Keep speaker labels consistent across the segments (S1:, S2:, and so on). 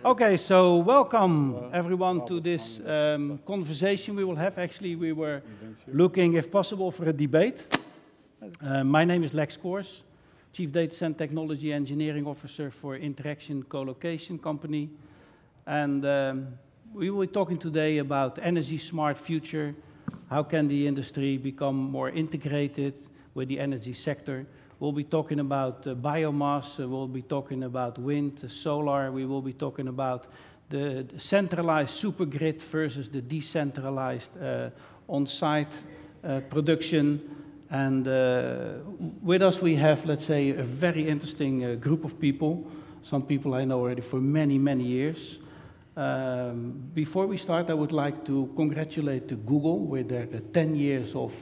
S1: Okay, so welcome everyone to this conversation we will have. Actually, we were looking, if possible, for a debate. My name is Lex Coors, Chief Data Center Technology Engineering Officer for Interaction Colocation Company. And we will be talking today about energy smart future. How can the industry become more integrated with the energy sector? We'll be talking about biomass, we'll be talking about wind, solar, we will be talking about the centralized supergrid versus the decentralized on-site production. And with us we have, let's say, a very interesting group of people. Some people I know already for many, many years. Before we start, I would like to congratulate Google with their 10 years of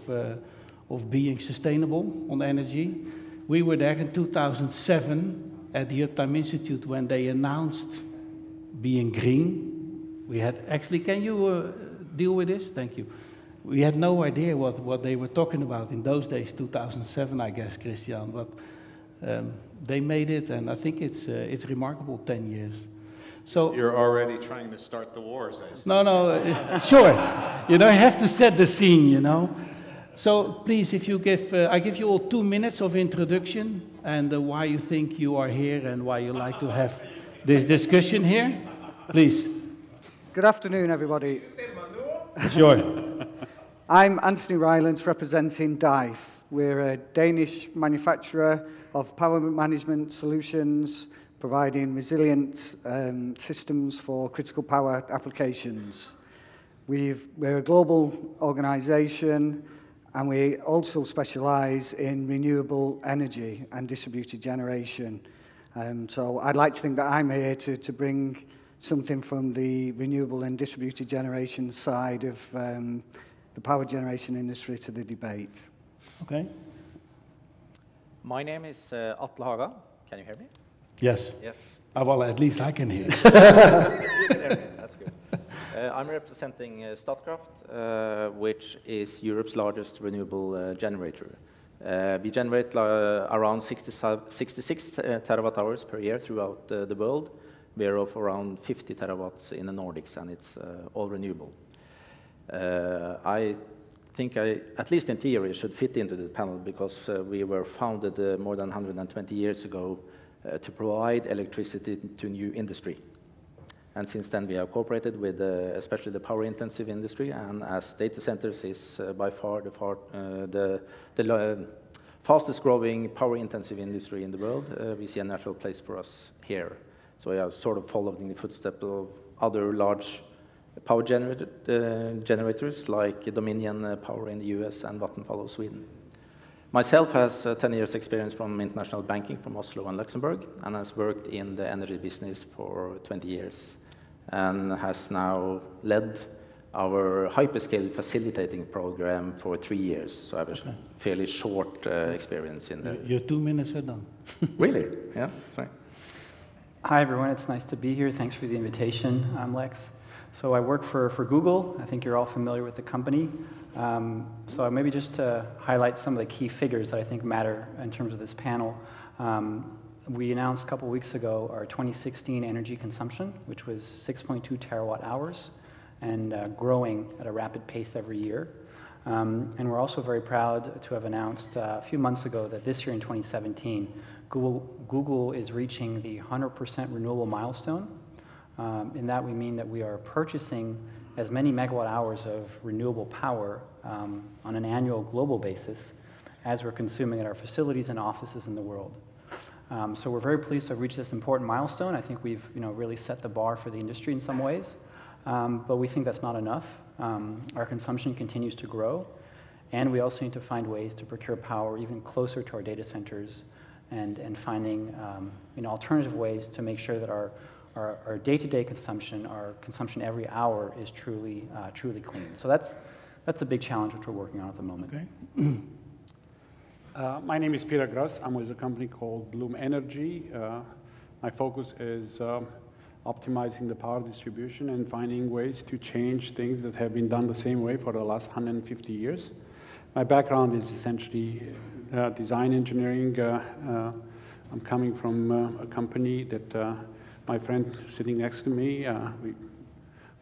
S1: being sustainable on energy. We were there in 2007 at the Uptime Institute when they announced being green. We had, actually, can you deal with this? Thank you. We had no idea what they were talking about in those days, 2007, I guess, Christian, but they made it, and I think it's remarkable, 10 years. So
S2: you're already trying to start the wars, I see.
S1: No, sure. You know, I have to set the scene, you know. So please, if you give, I give you all 2 minutes of introduction and why you think you are here and why you like to have this discussion here. Please.
S3: Good afternoon, everybody.
S1: Sure.
S3: I'm Anthony Rylance, representing DYFS. We're a Danish manufacturer of power management solutions, providing resilient systems for critical power applications. We're a global organization, and we also specialize in renewable energy and distributed generation. So I'd like to think that I'm here to bring something from the renewable and distributed generation side of the power generation industry to the debate.
S1: Okay.
S4: My name is Atle Haga. Can you hear me?
S1: Yes.
S4: Yes.
S1: Well, at least I can hear.
S4: You can hear me. That's good. I'm representing Zettastructure, which is Europe's largest renewable generator. We generate around 66 terawatt hours per year throughout the world. We are of around 50 terawatts in the Nordics, and it's all renewable. I think at least in theory, should fit into the panel because we were founded more than 120 years ago to provide electricity to new industry. And since then, we have cooperated with especially the power-intensive industry, and as data centers is by far the fastest-growing power-intensive industry in the world, we see a natural place for us here. So we are sort of following the footsteps of other large power generators like Dominion Power in the US and Vattenfall of Sweden. Myself has 10 years experience from international banking from Oslo and Luxembourg, and has worked in the energy business for 20 years, and has now led our hyperscale facilitating program for 3 years. So I have a fairly short experience in the...
S1: Your 2 minutes are done.
S4: Really? Yeah, sorry.
S5: Hi, everyone. It's nice to be here. Thanks for the invitation. I'm Lex. So I work for Google. I think you're all familiar with the company. So maybe just to highlight some of the key figures that I think matter in terms of this panel. We announced a couple weeks ago our 2016 energy consumption, which was 6.2 terawatt hours and growing at a rapid pace every year. And we're also very proud to have announced a few months ago that this year in 2017, Google is reaching the 100% renewable milestone. In that we mean that we are purchasing as many megawatt hours of renewable power on an annual global basis as we're consuming at our facilities and offices in the world. So we're very pleased to have reached this important milestone. I think we've really set the bar for the industry in some ways, but we think that's not enough. Our consumption continues to grow, and we also need to find ways to procure power even closer to our data centers and finding alternative ways to make sure that our day-to-day consumption, our consumption every hour is truly clean. So that's a big challenge which we're working on at the moment.
S1: Okay.
S6: My name is Peter Groos. I'm with a company called Bloom Energy. My focus is optimizing the power distribution and finding ways to change things that have been done the same way for the last 150 years. my background is essentially design engineering. I'm coming from a company that my friend sitting next to me, we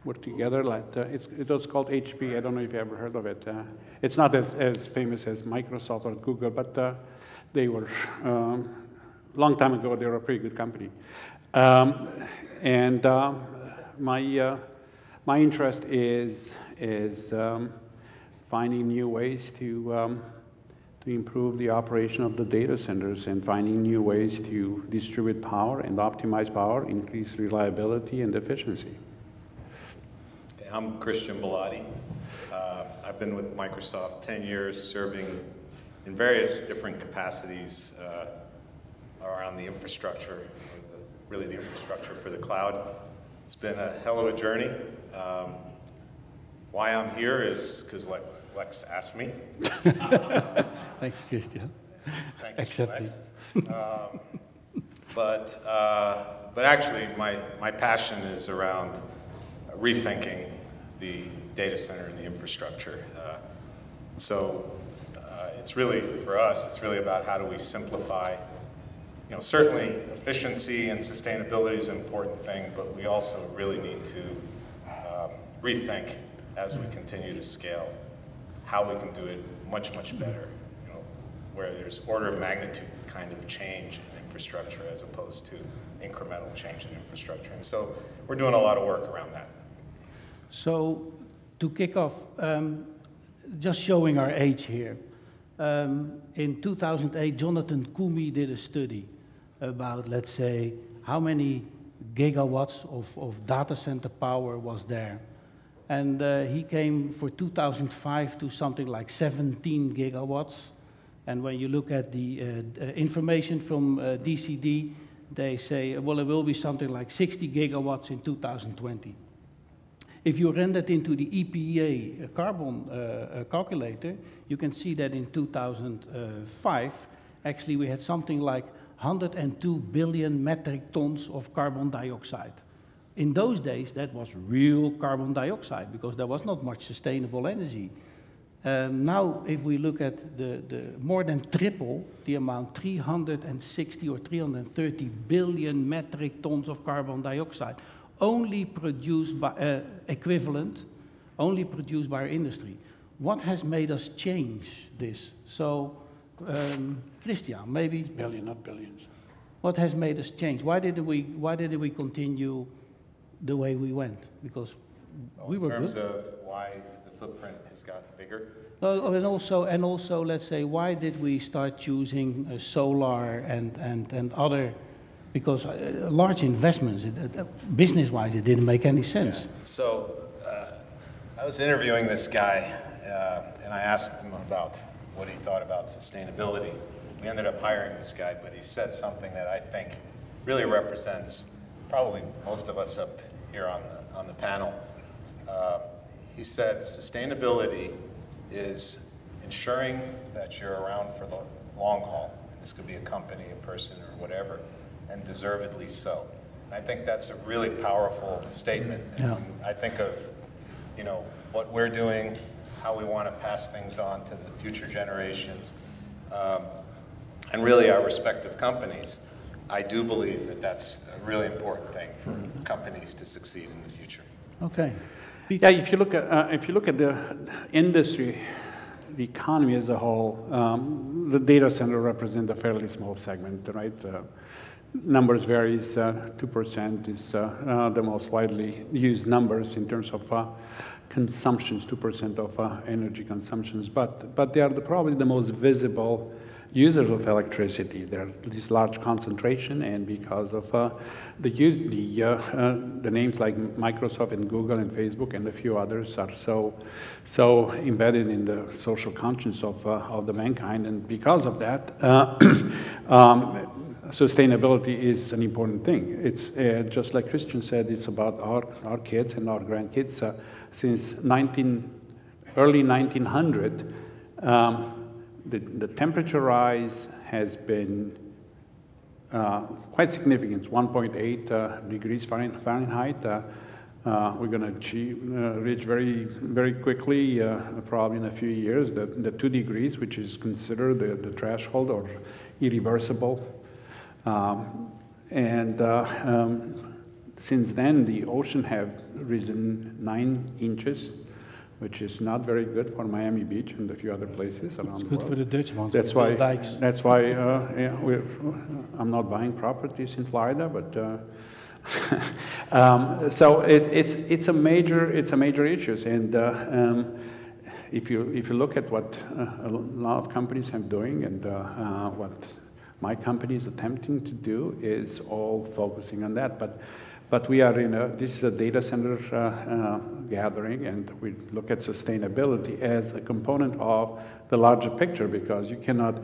S6: worked together. It was called HP. I don't know if you ever heard of it. It's not as famous as Microsoft or Google, but they were, long time ago, they were a pretty good company. My interest is finding new ways to improve the operation of the data centers and finding new ways to distribute power and optimize power, increase reliability and efficiency.
S2: I'm Christain Belady. I've been with Microsoft 10 years, serving in various different capacities around the infrastructure, really the infrastructure for the cloud. It's been a hell of a journey. Why I'm here is because Lex asked me.
S1: Thank you, Christian.
S2: Thank you,
S1: Accepted.
S2: But actually, my passion is around rethinking the data center and the infrastructure. It's really, for us, it's really about how do we simplify. You know, certainly efficiency and sustainability is an important thing, but we also really need to rethink as we continue to scale how we can do it much, much better, you know, where there's order of magnitude kind of change in infrastructure as opposed to incremental change in infrastructure. And so we're doing a lot of work around that.
S1: So to kick off, just showing our age here. In 2008, Jonathan Koomey did a study about, let's say, how many gigawatts of data center power was there. And he came for 2005 to something like 17 gigawatts. And when you look at the information from DCD, they say, well, it will be something like 60 gigawatts in 2020. If you run that into the EPA carbon calculator, you can see that in 2005, actually we had something like 102 billion metric tons of carbon dioxide. In those days, that was real carbon dioxide because there was not much sustainable energy. Now, if we look at the more than triple the amount, 360 or 330 billion metric tons of carbon dioxide, only produced by equivalent, only produced by our industry. What has made us change this? So, Christian, maybe
S6: Billion, not billions.
S1: What has made us change? Why did we continue the way we went? Because we were good.
S2: In terms of why the footprint has gotten bigger.
S1: And also, let's say, why did we start choosing solar and other? Because large investments, business-wise, it didn't make any sense.
S2: Yeah. So I was interviewing this guy, and I asked him about what he thought about sustainability. We ended up hiring this guy, but he said something that I think really represents probably most of us up here on the panel. He said sustainability is ensuring that you're around for the long haul. This could be a company, a person, or whatever. And deservedly so. And I think that's a really powerful statement.
S1: Yeah.
S2: And I think of, you know, what we're doing, how we want to pass things on to the future generations, and really our respective companies. I do believe that that's a really important thing for companies to succeed in the future.
S1: Okay.
S6: Yeah, if you look at the industry, the economy as a whole, the data center represents a fairly small segment, right? Numbers varies, 2% is the most widely used numbers in terms of consumptions, 2% of energy consumptions, but they are probably the most visible users of electricity. There are this large concentration, and because of the names like Microsoft and Google and Facebook and a few others are so embedded in the social conscience of the mankind, and because of that, sustainability is an important thing. It's just like Christian said, it's about our kids and our grandkids. Since early 1900, the temperature rise has been quite significant, 1.8 degrees Fahrenheit. We're going to reach very quickly, probably in a few years, the 2 degrees, which is considered the threshold or irreversible. Since then, the ocean have risen 9 inches, which is not very good for Miami Beach and a few other places around the world.
S1: It's good for the Dutch ones.
S6: That's why. That's why. Yeah, I'm not buying properties in Florida, but so it's a major issue. And if you look at what a lot of companies are doing and what my company is attempting to do, is all focusing on that. But we are this is a data center gathering, and we look at sustainability as a component of the larger picture, because you cannot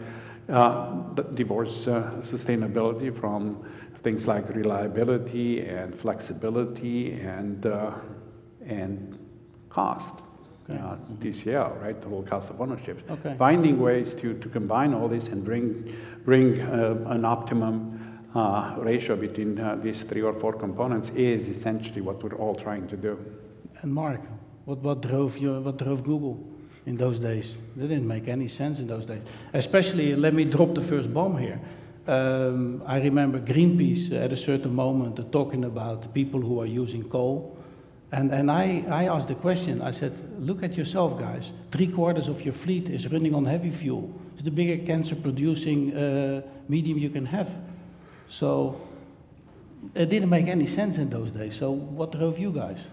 S6: divorce sustainability from things like reliability and flexibility and cost. TCL, right? Total cost of ownership.
S1: Okay.
S6: Finding ways to combine all this and bring an optimum ratio between these 3 or 4 components is essentially what we're all trying to do.
S1: And Marc, what drove Google in those days? It didn't make any sense in those days. Especially, let me drop the first bomb here. I remember Greenpeace at a certain moment talking about people who are using coal. And I asked the question, I said, look at yourself, guys. 3/4 of your fleet is running on heavy fuel. It's the biggest cancer-producing medium you can have. So it didn't make any sense in those days. So what drove you guys?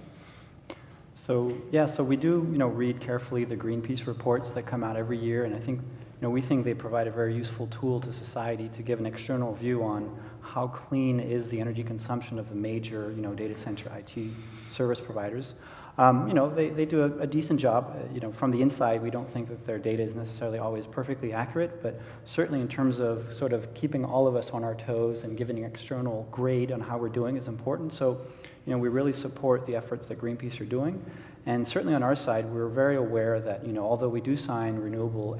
S5: So yeah, so we do read carefully the Greenpeace reports that come out every year, and I think we think they provide a very useful tool to society to give an external view on how clean is the energy consumption of the major data center IT service providers. They do a decent job. From the inside, we don't think that their data is necessarily always perfectly accurate, but certainly in terms of sort of keeping all of us on our toes and giving an external grade on how we're doing is important. So, we really support the efforts that Greenpeace are doing. And certainly on our side, we're very aware that, although we do sign renewable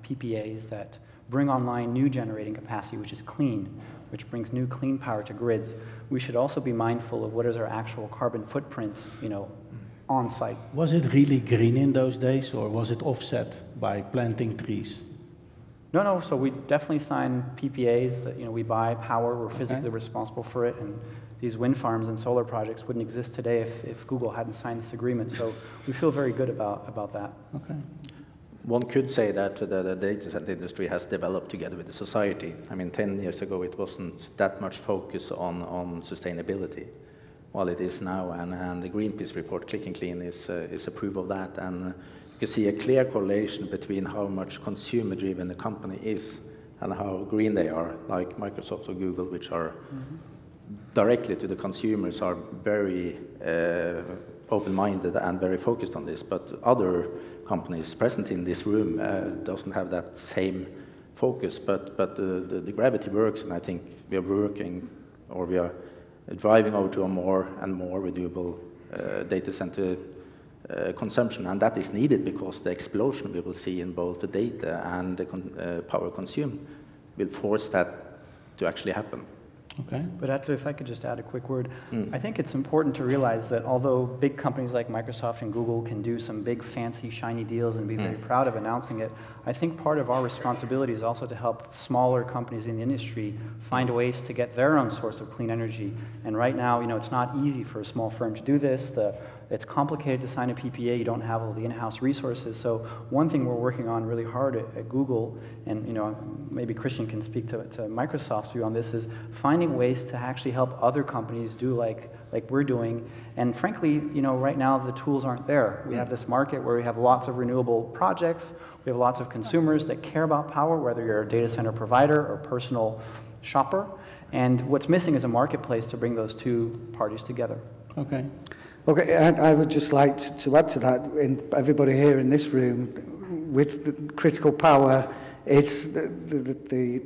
S5: PPAs that bring online new generating capacity, which is clean, which brings new clean power to grids, we should also be mindful of what is our actual carbon footprint, on site.
S1: Was it really green in those days, or was it offset by planting trees?
S5: No, so we definitely sign PPAs that, we buy power, we're physically responsible for it, and these wind farms and solar projects wouldn't exist today if Google hadn't signed this agreement, so we feel very good about that.
S1: Okay.
S4: One could say that the data center industry has developed together with the society. I mean, 10 years ago, it wasn't that much focus on sustainability, while it is now, and the Greenpeace report, Click and Clean, is a proof of that. And you can see a clear correlation between how much consumer-driven the company is and how green they are, like Microsoft or Google, which are directly to the consumers, are very open-minded and very focused on this. But other companies present in this room doesn't have that same focus. But the gravity works, and I think we are working, or we are driving over to a more and more renewable data center consumption, and that is needed because the explosion we will see in both the data and the power consumed will force that to actually happen.
S1: Okay.
S5: But Atle, if I could just add a quick word, I think it's important to realize that although big companies like Microsoft and Google can do some big, fancy, shiny deals and be very proud of announcing it, I think part of our responsibility is also to help smaller companies in the industry find ways to get their own source of clean energy. And right now, it's not easy for a small firm to do this. It's complicated to sign a PPA. You don't have all the in-house resources. So one thing we're working on really hard at Google, and maybe Christian can speak to Microsoft's view on this, is finding ways to actually help other companies do like we're doing. And frankly, right now the tools aren't there. We have this market where we have lots of renewable projects. We have lots of consumers that care about power, whether you're a data center provider or personal shopper. And what's missing is a marketplace to bring those two parties together.
S1: Okay.
S3: Okay, I would just like to add to that, everybody here in this room, with the critical power, it's the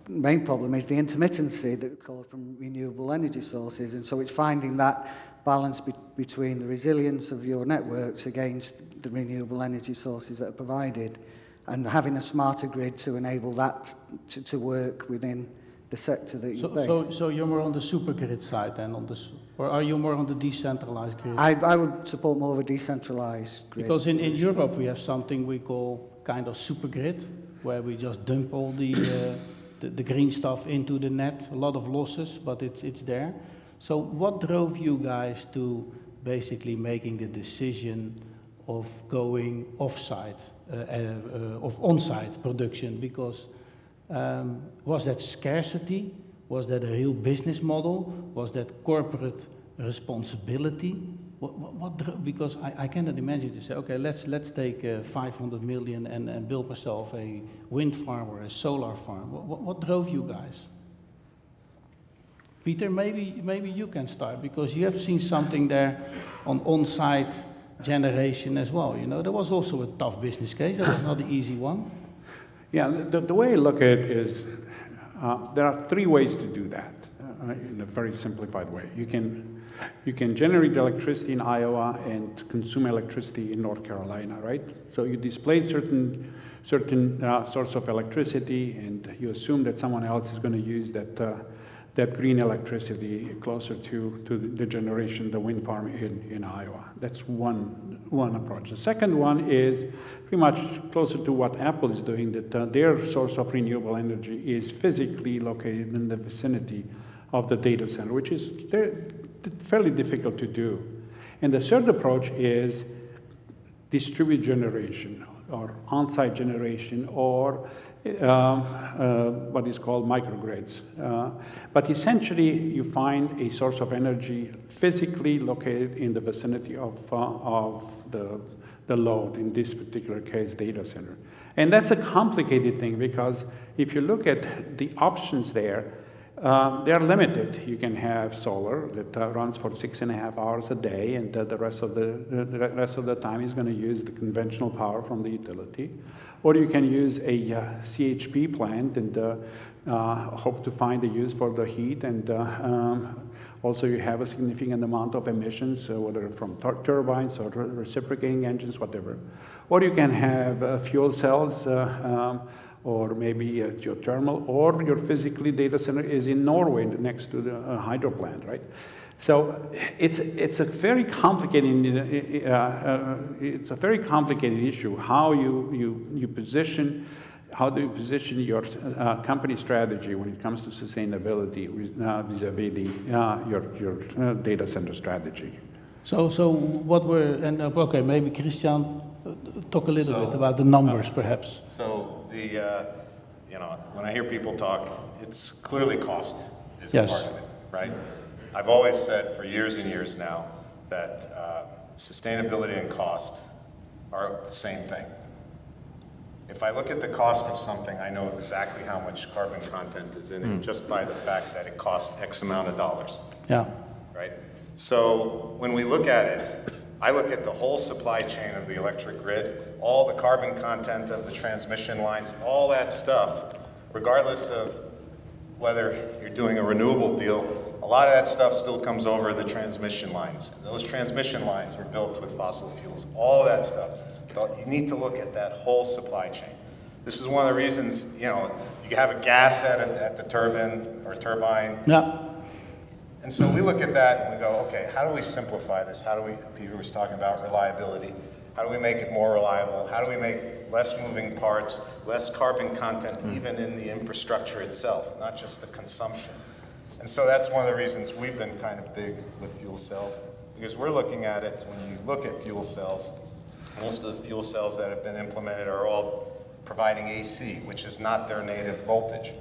S3: main problem is the intermittency that we call from renewable energy sources, and so it's finding that balance between the resilience of your networks against the renewable energy sources that are provided, and having a smarter grid to enable that to work within the sector that you're based.
S1: So you're more on the supergrid side then, or are you more on the decentralized grid?
S3: I would support more of a decentralized grid.
S1: Because in Europe we have something we call kind of supergrid, where we just dump all the green stuff into the net, a lot of losses, but it's there. So what drove you guys to basically making the decision of going off-site, of on-site production? Because was that scarcity? Was that a real business model? Was that corporate responsibility? Because I cannot imagine to say, okay, let's take 500 million and build myself a wind farm or a solar farm. What drove you guys? Peter, maybe you can start, because you have seen something there on-site generation as well. You know, there was also a tough business case. That was not an easy one.
S6: Yeah, the way I look at it is there are three ways to do that in a very simplified way. You can generate electricity in Iowa and consume electricity in North Carolina, right? So you display certain source of electricity, and you assume that someone else is going to use that green electricity closer to the generation, the wind farm in Iowa. That's one approach. The second one is pretty much closer to what Apple is doing, that their source of renewable energy is physically located in the vicinity of the data center, which is fairly difficult to do. And the third approach is distributed generation, or on-site generation, or what is called microgrids. But essentially, you find a source of energy physically located in the vicinity of the load, in this particular case, data center. And that's a complicated thing, because if you look at the options there, they are limited. You can have solar that runs for 6.5 hours a day, and the rest of the time is going to use the conventional power from the utility. Or you can use a CHP plant and hope to find a use for the heat, and also you have a significant amount of emissions, whether from turbines or reciprocating engines, whatever. Or you can have fuel cells, or maybe geothermal, or your physically data center is in Norway next to the hydro plant, right? So it's a very complicated issue. How you position, how do you position your company strategy when it comes to sustainability vis-a-vis your data center strategy?
S1: So what were, and okay, maybe Christian, talk a little bit about the numbers, perhaps.
S2: So you know, when I hear people talk, it's clearly cost is
S1: Yes.
S2: part of it, right? I've always said for years and years now that sustainability and cost are the same thing. If I look at the cost of something, I know exactly how much carbon content is in it just by the fact that it costs X amount of dollars.
S1: Yeah.
S2: Right? So when we look at it, I look at the whole supply chain of the electric grid, all the carbon content of the transmission lines, all that stuff, regardless of whether you're doing a renewable deal, a lot of that stuff still comes over the transmission lines. And those transmission lines were built with fossil fuels, all of that stuff. But you need to look at that whole supply chain. This is one of the reasons, you know, you have a gas at the turbine or turbine.
S1: Yeah.
S2: And so we look at that and we go, okay, how do we simplify this? How do we, Peter was talking about reliability. How do we make it more reliable? How do we make less moving parts, less carbon content, even in the infrastructure itself, not just the consumption? And so that's one of the reasons we've been kind of big with fuel cells, because we're looking at it, when you look at fuel cells, most of the fuel cells that have been implemented are all providing AC, which is not their native voltage.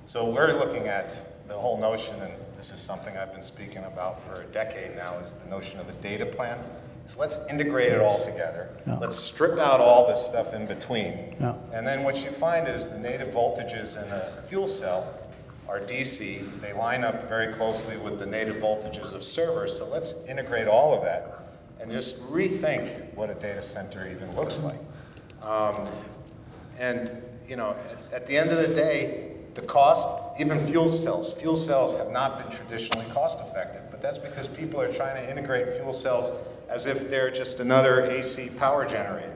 S2: So we're looking at the whole notion, and this is something I've been speaking about for a decade now, is the notion of a data plant. So let's integrate it all together. Yeah. Let's strip out all this stuff in between. Yeah. And then what you find is the native voltages in a fuel cell are DC. They line up very closely with the native voltages of servers. So let's integrate all of that and just rethink what a data center even looks like. And you know, at the end of the day, the cost, even fuel cells have not been traditionally cost effective, but that's because people are trying to integrate fuel cells as if they're just another AC power generator.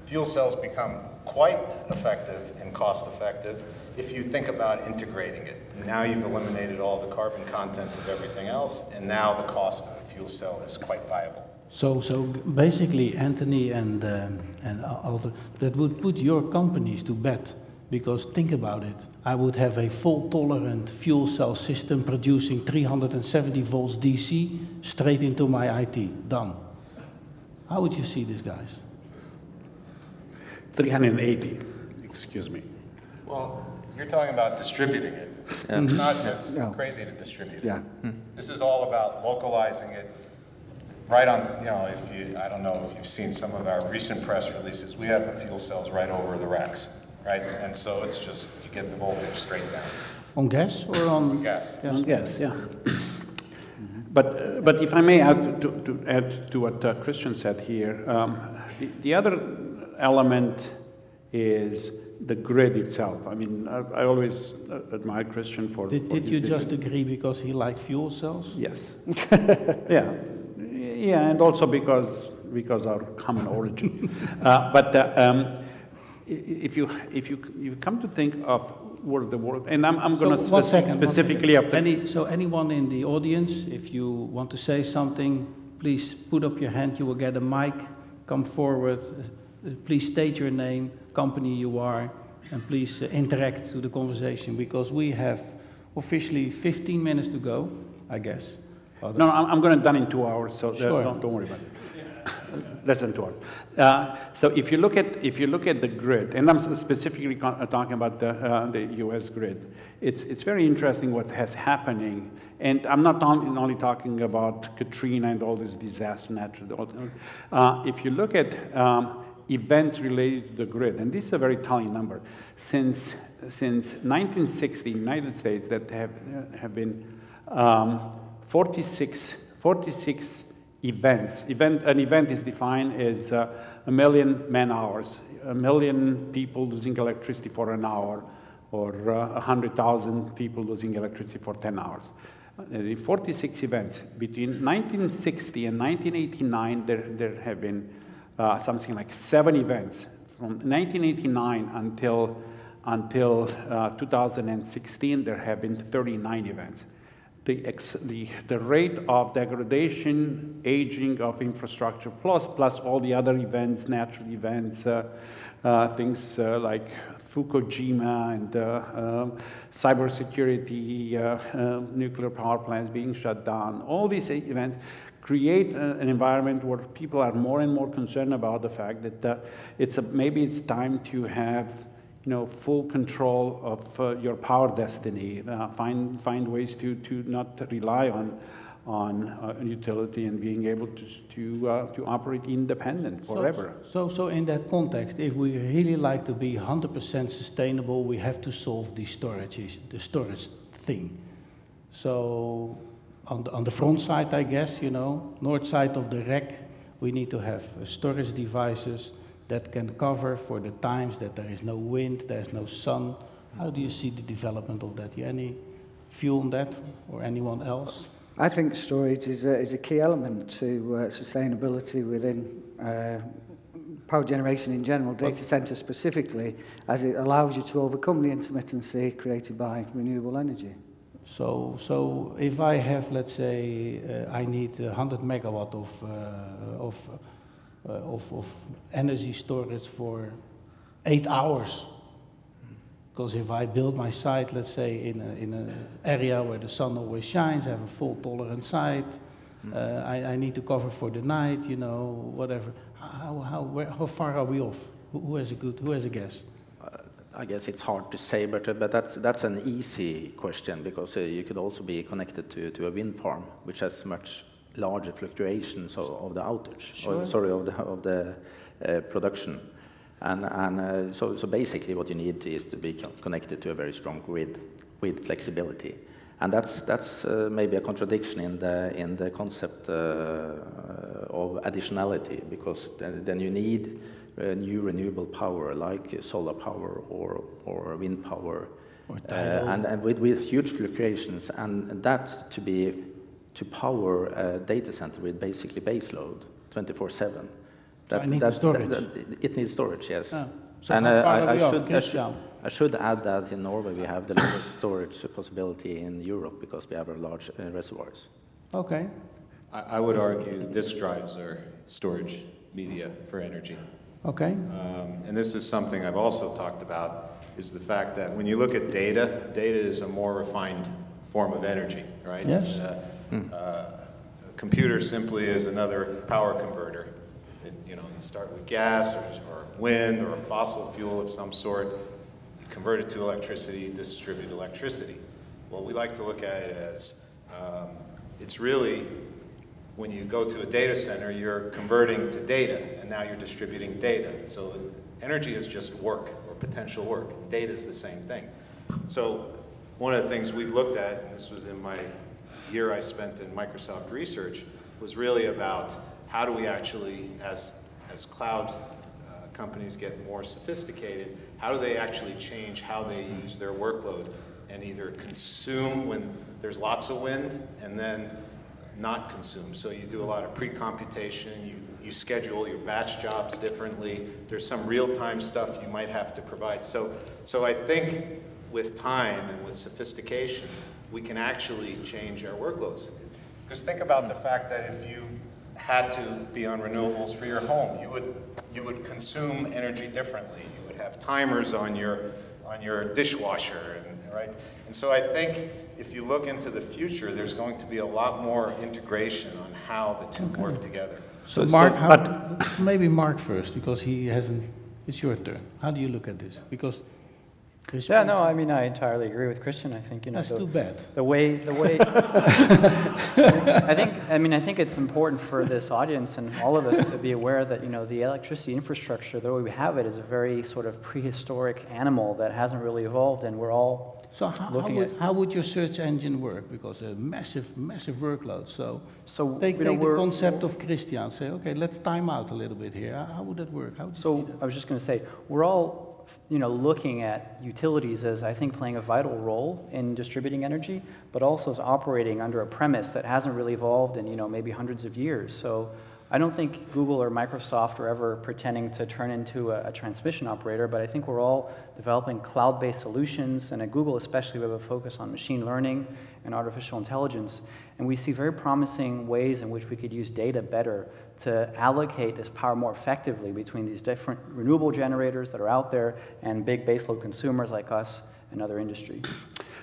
S2: Fuel cells become quite effective and cost effective if you think about integrating it, now you've eliminated all the carbon content of everything else, and now the cost of a fuel cell is quite viable.
S1: So basically, Anthony and Alte, that would put your companies to bed, because think about it. I would have a fault-tolerant fuel cell system producing 370 volts DC straight into my IT. Done. How would you see this, guys?
S6: 380, excuse me.
S2: Well, you're talking about distributing it.
S4: Yeah.
S2: It's not, it's crazy to distribute it. This is all about localizing it right on, you know, I don't know if you've seen some of our recent press releases, we have the fuel cells right over the racks, right? And so it's just, you get the voltage straight down.
S1: On gas or on
S2: gas?
S6: On gas, yeah. But if I may add to what Christian said here, the other element is the grid itself. I mean, I always admire Christian for...
S1: Did you just agree because he liked fuel cells?
S6: Yes. Yeah. Yeah, and also because our common origin. If you come to think of where the world, and I'm going to specifically after.
S1: So anyone in the audience, if you want to say something, please put up your hand. You will get a mic. Come forward. Please state your name, company you are, and please interact to the conversation, because we have officially 15 minutes to go, I guess.
S6: No, I'm going to done in 2 hours, so
S1: sure.
S6: don't worry about it. Less than 2 hours. So if you look at the grid, and I'm specifically talking about the U.S. grid, it's very interesting what has happening. And I'm not only talking about Katrina and all this disaster, natural. If you look at events related to the grid, and this is a very telling number, since 1960, United States, that have been 46 events. An event is defined as 1 million man-hours, 1 million people losing electricity for an hour, or 100,000 people losing electricity for 10 hours. The 46 events. Between 1960 and 1989, there have been something like 7 events. From 1989 until 2016, there have been 39 events. The rate of degradation, aging of infrastructure, plus all the other events, natural events, things like Fukushima and cybersecurity, nuclear power plants being shut down, all these events create an environment where people are more and more concerned about the fact that maybe it's time to have full control of your power destiny. Find ways to not rely on utility and being able to operate independent forever.
S1: So in that context, if we really like to be 100% sustainable, we have to solve the storage thing. So on the front side, I guess, north side of the rack, we need to have storage devices that can cover for the times that there is no wind, there's no sun. How do you see the development of that? Any view on that, or anyone else?
S3: I think storage is a key element to sustainability within power generation in general, data centers specifically, as it allows you to overcome the intermittency created by renewable energy.
S1: So if I have, let's say, I need 100 megawatt of energy storage for 8 hours. Because if I build my site, let's say, in an area where the sun always shines, I have a fault-tolerant site, I need to cover for the night, whatever. How far are we off? Who has a guess?
S4: I guess it's hard to say, but that's an easy question, because you could also be connected to a wind farm, which has much larger fluctuations of the outage,
S1: Sure.
S4: of the production, and so basically what you need is to be connected to a very strong grid with flexibility, and that's maybe a contradiction in the concept of additionality, because then you need new renewable power like solar power or wind power, and with huge fluctuations, and that to power a data center with basically base load 24/7.
S1: It needs storage.
S4: It needs storage, yes.
S1: Oh. So
S4: and
S1: how far are we off,
S4: I should I should add that in Norway we have the lowest storage possibility in Europe because we have large reservoirs.
S1: Okay.
S2: I would argue disk drives are storage media for energy.
S1: Okay.
S2: And this is something I've also talked about, is the fact that when you look at data, data is a more refined form of energy, right?
S1: Yes.
S2: A computer simply is another power converter. You start with gas or wind or a fossil fuel of some sort, you convert it to electricity, distribute electricity. Well, we like to look at it as, it's really, when you go to a data center, you're converting to data, and now you're distributing data. So energy is just work, or potential work. Data is the same thing. So one of the things we've looked at, and this was in my year I spent in Microsoft research, was really about how do we actually, as cloud companies get more sophisticated, how do they actually change how they use their workload and either consume when there's lots of wind and then not consume. So you do a lot of pre-computation, you schedule your batch jobs differently, there's some real-time stuff you might have to provide. So I think with time and with sophistication, we can actually change our workloads. Because think about the fact that if you had to be on renewables for your home, you would consume energy differently. You would have timers on your dishwasher, right? And so I think if you look into the future, there's going to be a lot more integration on how the two work together.
S1: So Mark, maybe Mark first, because he hasn't, it's your turn. How do you look at this? Because
S5: yeah, no, I mean, I entirely agree with Christian. I think,
S1: that's too bad.
S5: The way, I think it's important for this audience and all of us to be aware that, the electricity infrastructure, the way we have it, is a very sort of prehistoric animal that hasn't really evolved, and we're all
S1: how would your search engine work? Because a massive workload. So take the concept of Christian, say, okay, let's time out a little bit here. How would that work?
S5: I was just going to say, we're all looking at utilities as, I think, playing a vital role in distributing energy, but also as operating under a premise that hasn't really evolved in, maybe hundreds of years. So I don't think Google or Microsoft are ever pretending to turn into a transmission operator, but I think we're all developing cloud-based solutions, and at Google especially, we have a focus on machine learning and artificial intelligence, and we see very promising ways in which we could use data better to allocate this power more effectively between these different renewable generators that are out there and big baseload consumers like us and other industries.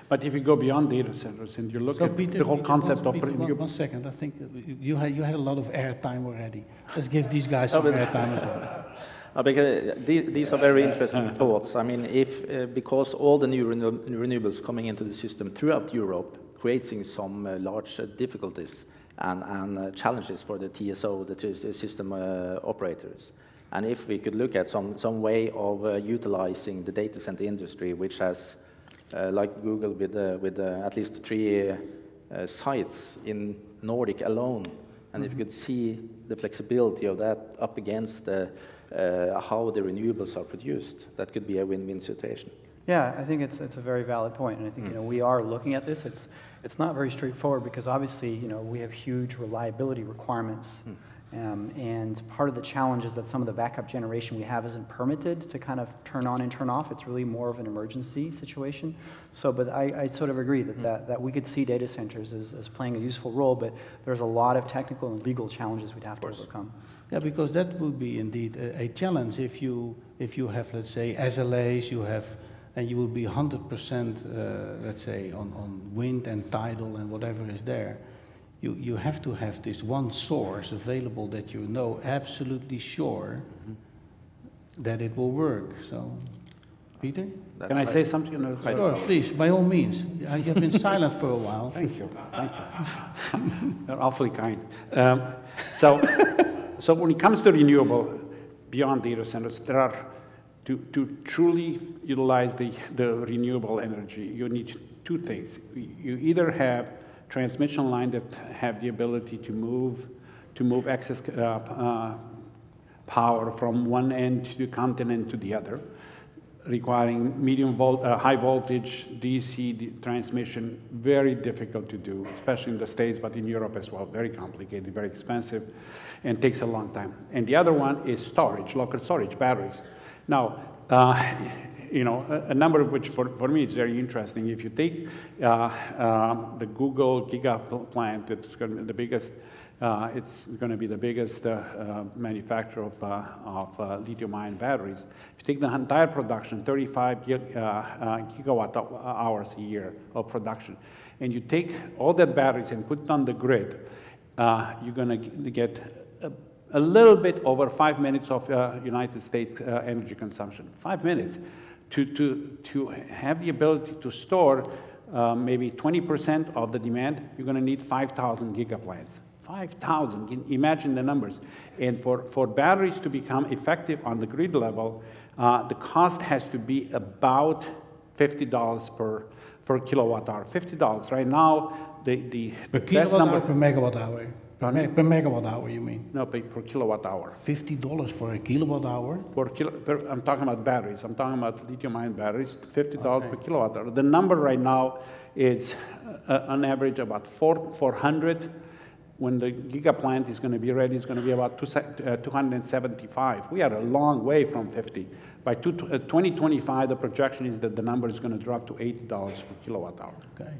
S6: But if you go beyond data centers and you look at the whole concept of renewable...
S1: One second, I think you had a lot of airtime already. Let's give these guys some airtime as well.
S4: Because these are very interesting thoughts. I mean, because all the new renewables coming into the system throughout Europe creating some large difficulties and challenges for the TSO, the system operators. And if we could look at some way of utilizing the data center industry, which has, like Google with at least 3 sites in Nordic alone, and if you could see the flexibility of that up against how the renewables are produced, that could be a win-win situation.
S5: Yeah, I think it's a very valid point, and I think we are looking at this. It's not very straightforward because obviously we have huge reliability requirements, and part of the challenge is that some of the backup generation we have isn't permitted to kind of turn on and turn off. It's really more of an emergency situation. So, but I sort of agree that we could see data centers as playing a useful role, but there's a lot of technical and legal challenges we'd have to overcome.
S1: Yeah, because that would be indeed a challenge if you have, let's say, SLAs, and you will be 100%, let's say, on wind and tidal and whatever is there. You have to have this one source available that you know absolutely sure that it will work. So, Peter?
S6: Can I say something?
S1: Sure, please, by all means. You have been silent for a while.
S6: Thank you. They're awfully kind. So when it comes to renewable, beyond data centers, there are, to truly utilize the renewable energy, you need 2 things. You either have transmission line that have the ability to move excess power from one end to the continent to the other, requiring high voltage DC transmission, very difficult to do, especially in the States, but in Europe as well, very complicated, very expensive, and takes a long time. And the other one is storage, local storage, batteries. Now, you know, a number which for me is very interesting. If you take the Google Giga plant, it's going to be the biggest. It's going to be the biggest manufacturer of lithium-ion batteries. If you take the entire production, 35 gigawatt hours a year of production, and you take all that batteries and put it on the grid, you're going to get a little bit over 5 minutes of United States energy consumption. 5 minutes to have the ability to store maybe 20% of the demand. You're going to need 5,000 gigaplants. 5,000. Imagine the numbers. And for batteries to become effective on the grid level, the cost has to be about $50 per kilowatt hour. $50 right now. The best number
S1: per megawatt hour. Per megawatt hour, you mean?
S6: No, per kilowatt hour.
S1: $50 for a kilowatt hour?
S6: I'm talking about batteries. I'm talking about lithium-ion batteries, $50 per kilowatt hour. The number right now is on average about 400. When the Giga plant is going to be ready, it's going to be about 275. We are a long way from 50. By 2025, the projection is that the number is going to drop to $80 per kilowatt hour.
S1: Okay.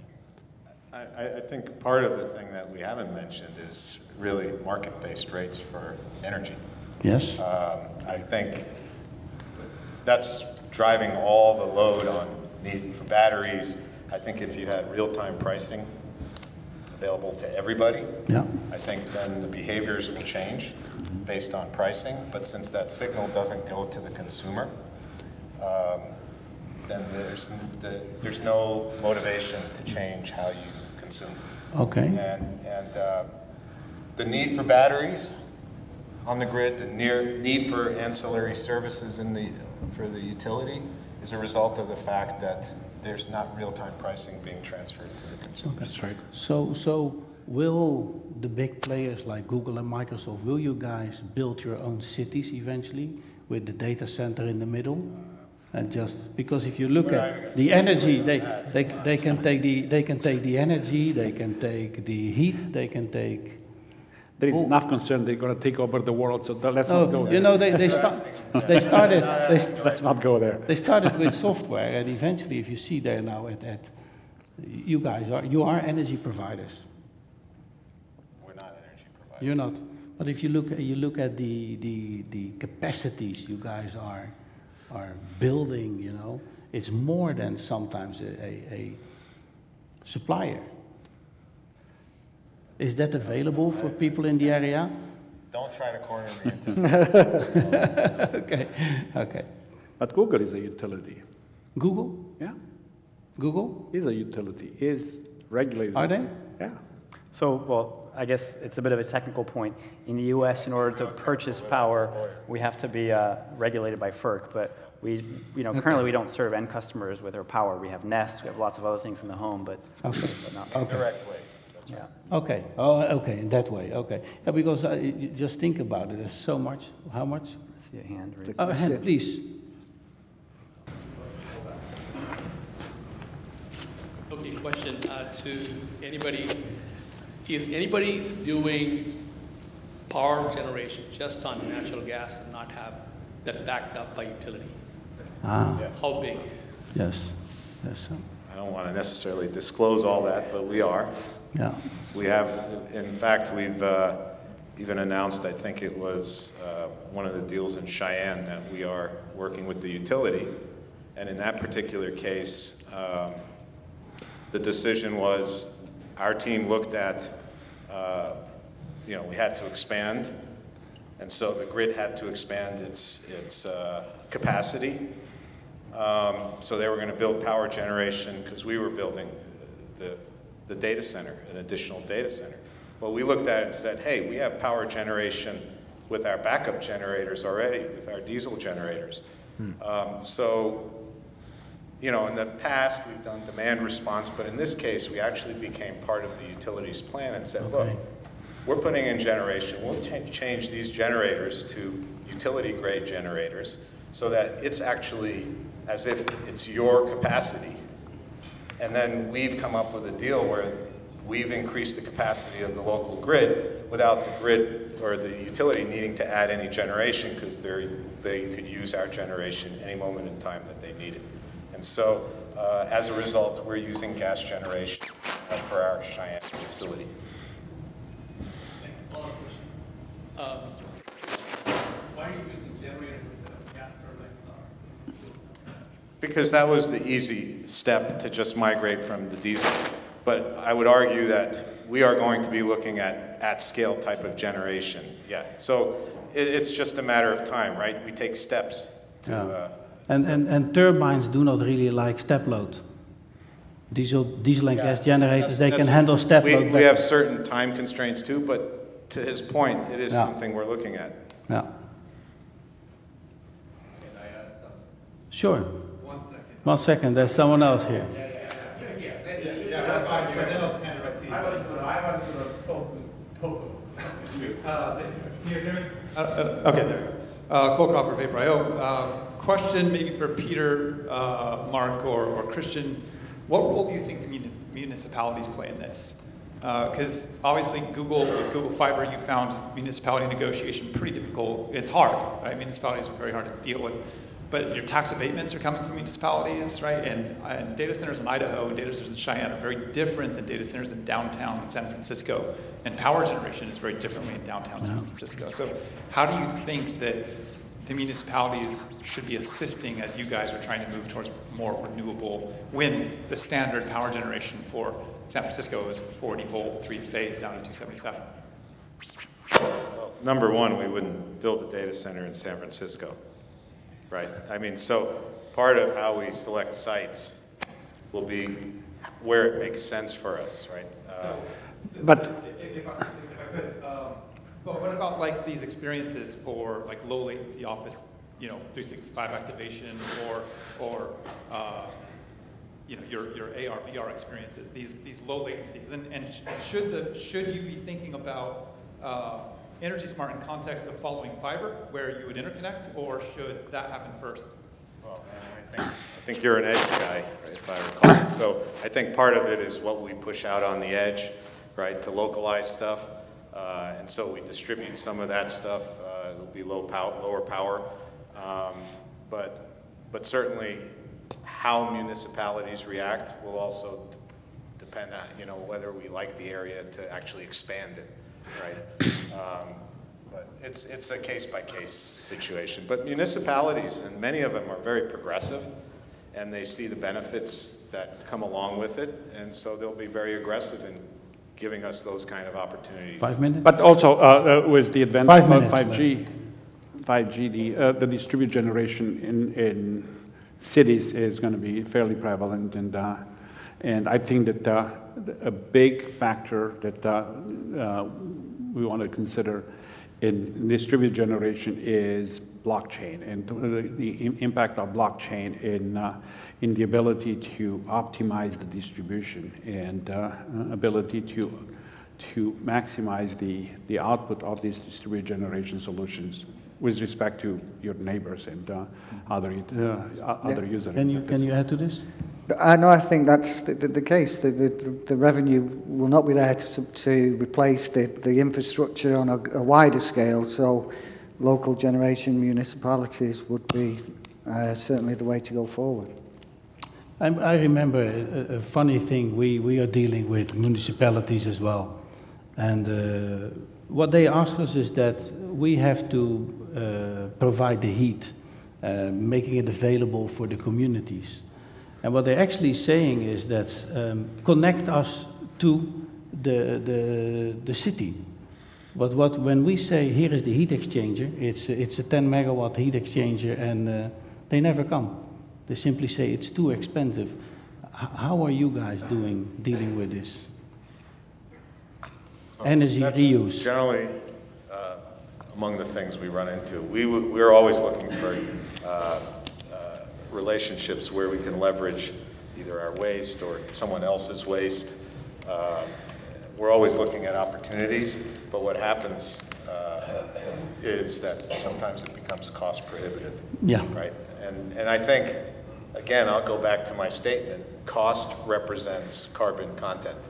S2: I think part of the thing that we haven't mentioned is really market-based rates for energy.
S1: Yes.
S2: I think that's driving all the load on need for batteries. I think if you had real-time pricing available to everybody,
S1: yeah,
S2: I think then the behaviors will change based on pricing. But since that signal doesn't go to the consumer, then there's no motivation to change how you consume.
S1: Okay.
S2: And the need for batteries on the grid, the need for ancillary services for the utility is a result of the fact that there's not real-time pricing being transferred to the consumer.
S1: Okay.
S6: That's right.
S1: So will the big players like Google and Microsoft, will you guys build your own cities eventually with the data center in the middle? And just because if you look at the energy, they can take the energy, they can take the heat, they can take.
S6: There is enough concern they're going to take over the world, so let's not go there.
S1: You know, they started.
S6: Let's not go there.
S1: They started with software, and eventually, if you see there now at you guys are energy providers.
S2: We're not energy providers.
S1: You're not. But if you look at the capacities you guys are building, you know, it's more than sometimes a supplier. Is that available for people in the area?
S2: Don't try to corner me into something.
S1: Okay.
S6: But Google is a utility.
S1: Google?
S6: Yeah.
S1: Google?
S6: Is a utility, is regulated.
S1: Are they?
S6: Yeah.
S5: So, well, I guess it's a bit of a technical point. In the U.S., in order to purchase power, we have to be regulated by FERC. But currently we don't serve end customers with our power. We have Nest, we have lots of other things in the home, but not.
S2: Direct ways. That's right.
S1: Okay. Oh, okay. In that way. Okay. Yeah, because you just think about it. There's so much. How much?
S5: I see a hand raised.
S1: Oh, hand, please.
S7: Okay, question to anybody. Is anybody doing power generation just on natural gas and not have that backed up by utility?
S1: Ah.
S2: Yes.
S7: How big?
S1: Yes. Yes.
S2: I don't want to necessarily disclose all that, but we are.
S1: Yeah.
S2: We have, in fact, we've even announced, I think it was one of the deals in Cheyenne, that we are working with the utility. And in that particular case, the decision was our team looked at, we had to expand. And so the grid had to expand its capacity. So they were going to build power generation because we were building the data center, an additional data center. Well, we looked at it and said, hey, we have power generation with our backup generators already, with our diesel generators. So, in the past, we've done demand response, but in this case, we actually became part of the utilities plan and said, look, we're putting in generation. We'll change these generators to utility-grade generators so that it's actually as if it's your capacity. And then we've come up with a deal where we've increased the capacity of the local grid without the grid or the utility needing to add any generation, because they could use our generation any moment in time that they need it. And so, as a result, we're using gas generation for our Cheyenne facility.
S7: Why are you using generators instead of gas turbines?
S2: Because that was the easy step to just migrate from the diesel. But I would argue that we are going to be looking at scale type of generation. Yeah, so it's just a matter of time, right? We take steps to...
S1: And turbines do not really like step load. Diesel and gas generators, they can handle step load.
S2: We have certain time constraints too, but to his point, it is something we're looking at.
S1: Yeah.
S8: Can I add something?
S1: Sure.
S8: 1 second.
S1: 1 second, there's someone else here.
S8: I was going to talk. Okay, there. Cole Crawford, Vapor.io. Question maybe for Peter, Marc, or Christian. What role do you think the municipalities play in this? Because obviously with Google Fiber, you found municipality negotiation pretty difficult. It's hard, right? Municipalities are very hard to deal with. But your tax abatements are coming from municipalities, right? And data centers in Idaho and data centers in Cheyenne are very different than data centers in downtown San Francisco. And power generation is very differently in downtown San Francisco. So how do you think that the municipalities should be assisting as you guys are trying to move towards more renewable when the standard power generation for San Francisco is 40 volt, 3-phase down to 277?
S2: Well, number one, we wouldn't build a data center in San Francisco, right? I mean, so part of how we select sites will be where it makes sense for us, right?
S8: But if I could, but what about like these experiences for like low latency office, 365 activation, or your AR VR experiences, these low latencies, and should you be thinking about Energy Smart in context of following fiber, where you would interconnect, or should that happen first?
S2: Well, I think you're an edge guy, if I recall. So I think part of it is what we push out on the edge, right, to localize stuff. And so we distribute some of that stuff. It'll be lower power. But certainly how municipalities react will also depend on, whether we like the area to actually expand it, right? But it's a case-by-case situation. But municipalities, and many of them are very progressive, and they see the benefits that come along with it, and so they'll be very aggressive in giving us those kind of opportunities.
S1: 5 minutes?
S6: But also with the advent of
S1: 5G,
S6: 5G, the distributed generation in cities is going to be fairly prevalent, and I think that a big factor that we want to consider in distributed generation is blockchain, and the impact of blockchain in the ability to optimize the distribution and ability to maximize the output of these distributed generation solutions with respect to your neighbors and other users.
S1: Can you add to this?
S3: No, I think that's the case. The revenue will not be there to replace the infrastructure on a wider scale, so local generation municipalities would be certainly the way to go forward.
S1: I remember a funny thing. We are dealing with municipalities as well. And what they ask us is that we have to provide the heat, making it available for the communities. And what they're actually saying is that connect us to the city. But when we say here is the heat exchanger, it's a 10 megawatt heat exchanger, and they never come. They simply say it's too expensive. How are you guys dealing with this?
S2: So
S1: energy reuse.
S2: Generally, among the things we run into, we're always looking for relationships where we can leverage either our waste or someone else's waste. We're always looking at opportunities, but what happens is that sometimes it becomes cost prohibitive.
S1: Yeah.
S2: Right? And I think, again, I'll go back to my statement, cost represents carbon content.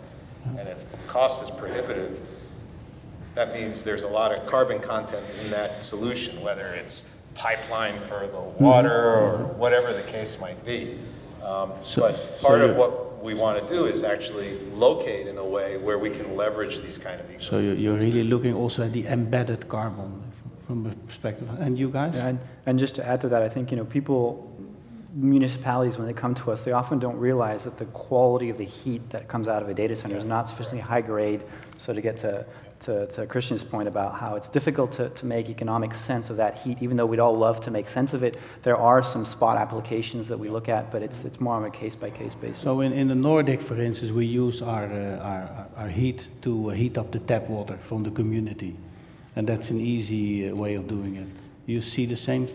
S2: And if the cost is prohibitive, that means there's a lot of carbon content in that solution, whether it's pipeline for the water or whatever the case might be. But part of what we want to do is actually locate in a way where we can leverage these kind of ecosystems.
S1: So you're really looking also at the embedded carbon from a perspective. And you guys?
S5: Yeah, and just to add to that, I think, you know, people, municipalities, when they come to us, they often don't realize that the quality of the heat that comes out of a data center is not sufficiently high grade. So to get to Christian's point about how it's difficult to make economic sense of that heat, even though we'd all love to make sense of it, there are some spot applications that we look at, but it's more on a case-by-case basis.
S1: So in the Nordic, for instance, we use our heat to heat up the tap water from the community. And that's an easy way of doing it. You see the same,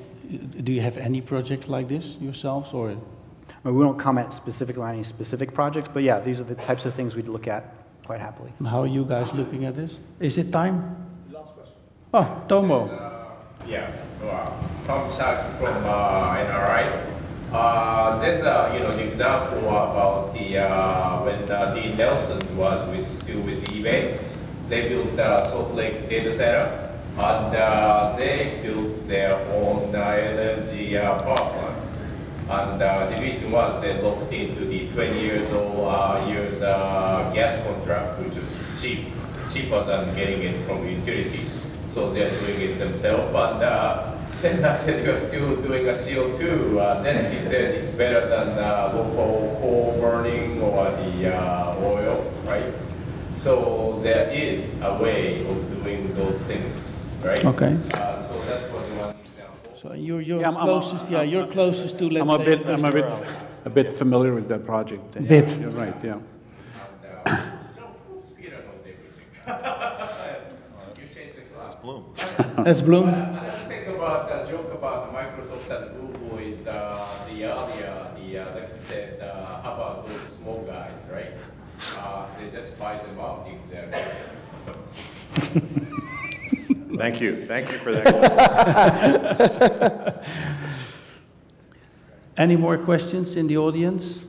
S1: do you have any projects like this yourselves, or?
S5: Well, we don't comment specifically on any specific projects, but yeah, these are the types of things we'd look at quite happily.
S1: And how are you guys looking at this? Is it time? Last question. Oh, Tomo.
S9: Tom Shark from NRI. There's an example about the when the Nelson was still with eBay. They built Salt Lake data center, and they built their own energy power plant. And the reason was they looked into the 20 years gas contract, which was cheaper than getting it from utility. So they're doing it themselves. But then I said you're still doing a CO2. Then he said it's better than local coal burning or the oil, right? So there is a way of doing those things, right?
S1: Okay.
S9: So that was one example.
S1: So you're closest to, let's say,
S6: I'm a bit familiar with that project.
S1: Bit.
S6: You're right, yeah.
S9: You changed the class.
S2: Bloom.
S1: That's Bloom.
S9: Another thing about the joke about Microsoft and Google is like you said, how about those small guys, right? They just buy them out exactly.
S2: Thank you for that.
S1: Any more questions in the audience?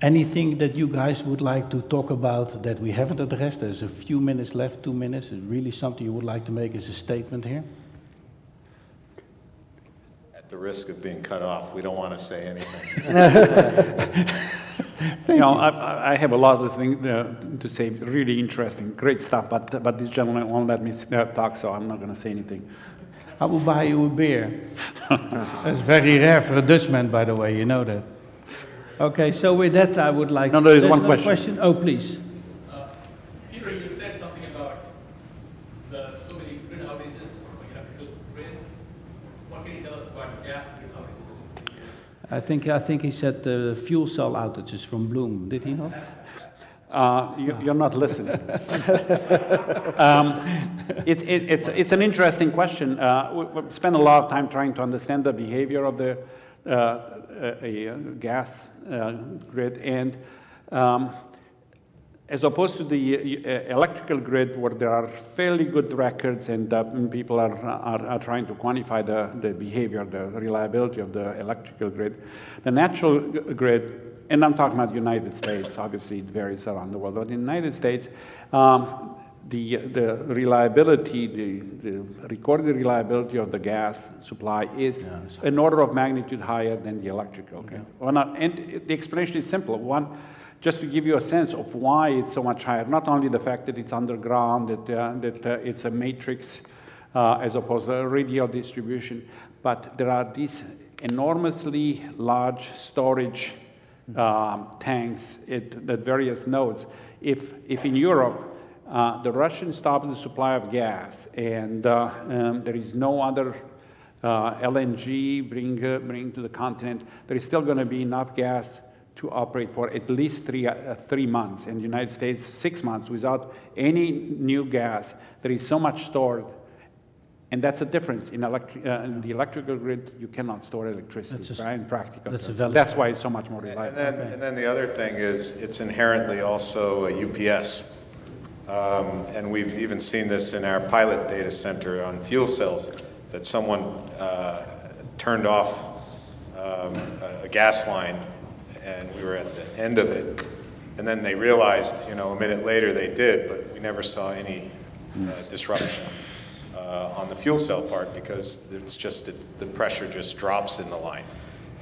S1: Anything that you guys would like to talk about that we haven't addressed? There's a few minutes left, 2 minutes. Is really something you would like to make as a statement here?
S2: At the risk of being cut off, we don't want to say anything.
S6: I have a lot of things to say, really interesting, great stuff, but this gentleman won't let me talk, so I'm not going to say anything.
S1: I will buy you a beer. That's very rare for a Dutchman, by the way, you know that. Okay, so with that, I would like...
S6: No, there's one question.
S1: Oh, please.
S7: Peter, you said something about so many grid outages, electrical grid. What can you tell us about gas grid outages?
S1: I think he said the fuel cell outages from Bloom. Did he not?
S6: You're not listening. It's an interesting question. We spent a lot of time trying to understand the behavior of the gas grid, and as opposed to the electrical grid, where there are fairly good records and people are trying to quantify the behavior, the reliability of the electrical grid, the natural grid, and I'm talking about the United States, obviously it varies around the world, but in the United States, the reliability, the recorded reliability of the gas supply is an order of magnitude higher than the electrical. Okay? And the explanation is simple. One, just to give you a sense of why it's so much higher, not only the fact that it's underground, that it's a matrix as opposed to a radial distribution, but there are these enormously large storage tanks at various nodes. If in Europe, the Russians stop the supply of gas, and there is no other LNG bring to the continent, there is still going to be enough gas to operate for at least 3 months. In the United States, 6 months without any new gas. There is so much stored, and that's a difference. In the electrical grid, you cannot store electricity, right? In practical terms. That's why it's so much more reliable.
S2: And then the other thing is it's inherently also a UPS. And we've even seen this in our pilot data center on fuel cells, that someone turned off a gas line, and we were at the end of it, And then they realized, you know, a minute later they did, but we never saw any disruption on the fuel cell part because the pressure just drops in the line.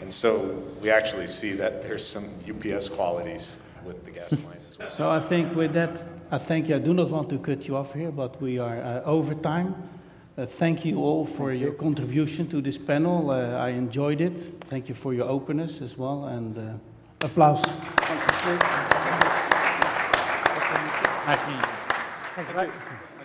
S2: And so we actually see that there's some UPS qualities with the gas line as well.
S1: So I think with that, I do not want to cut you off here, but we are over time. Thank you all for your contribution to this panel. I enjoyed it. Thank you for your openness as well, and applause.
S3: Thank you.